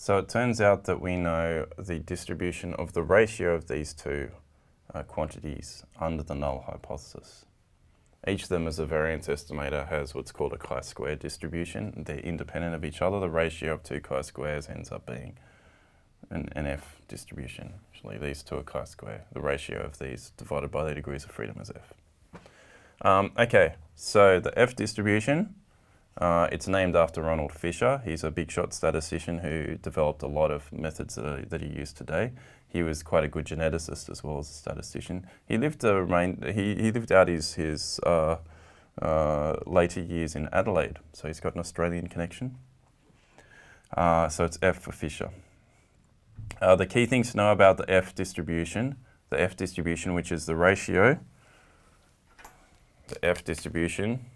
So it turns out that we know the distribution of the ratio of these two quantities under the null hypothesis. Each of them as a variance estimator has what's called a chi-square distribution. They're independent of each other. The ratio of two chi-squares ends up being an F distribution. Actually, these two are chi-square. The ratio of these divided by their degrees of freedom is F. Okay, so the F distribution, it's named after Ronald Fisher. He's a big shot statistician who developed a lot of methods that he used today. He was quite a good geneticist as well as a statistician. He lived out his later years in Adelaide, so he's got an Australian connection. So it's F for Fisher. The key things to know about the F distribution, which is the ratio, the F distribution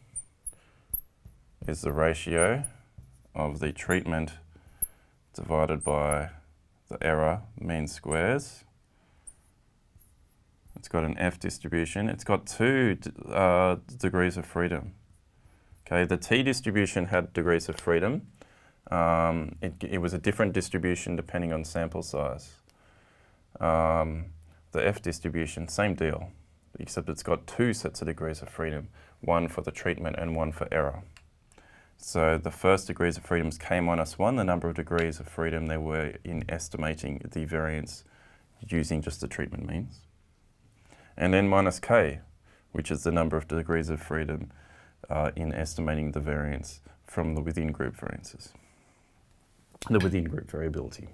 is the ratio of the treatment divided by the error mean squares. It's got an F distribution. It's got two degrees of freedom. Okay, the T distribution had degrees of freedom. It was a different distribution depending on sample size. The F distribution, same deal, except it's got two sets of degrees of freedom, one for the treatment and one for error. So the first degrees of freedom is k minus 1, the number of degrees of freedom there were in estimating the variance using just the treatment means. And then minus k, which is the number of degrees of freedom in estimating the variance from the within group variances, the within group variability.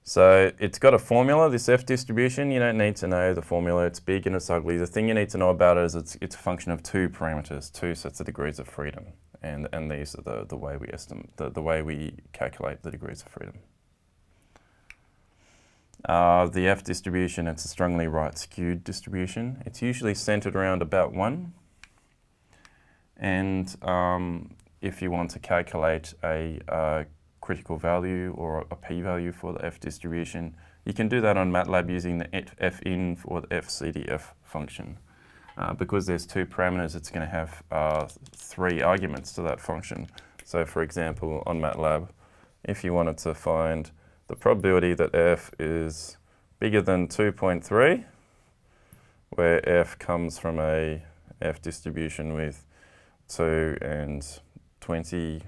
So it's got a formula, this F distribution. You don't need to know the formula. It's big and it's ugly. The thing you need to know about it is it's a function of two parameters, two sets of degrees of freedom. And these are the way we estimate, the way we calculate the degrees of freedom. The F distribution, it's a strongly right-skewed distribution. It's usually centered around about 1. And if you want to calculate a critical value or a p-value for the F distribution, you can do that on MATLAB using the fin or the fcdf function. Because there's two parameters, it's going to have 3 arguments to that function. So for example, on MATLAB, if you wanted to find the probability that f is bigger than 2.3, where f comes from a F distribution with 2 and 21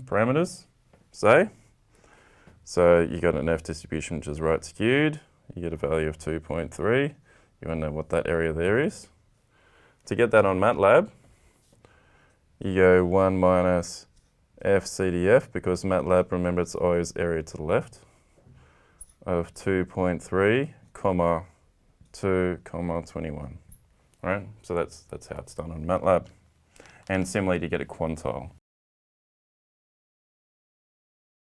parameters, say. So you got an F distribution which is right skewed, you get a value of 2.3, you want to know what that area there is. To get that on MATLAB, you go 1 minus fcdf, because MATLAB, remember, it's always area to the left, of 2.3, comma 2, comma 21. Right? So that's how it's done on MATLAB. And similarly, to get a quantile.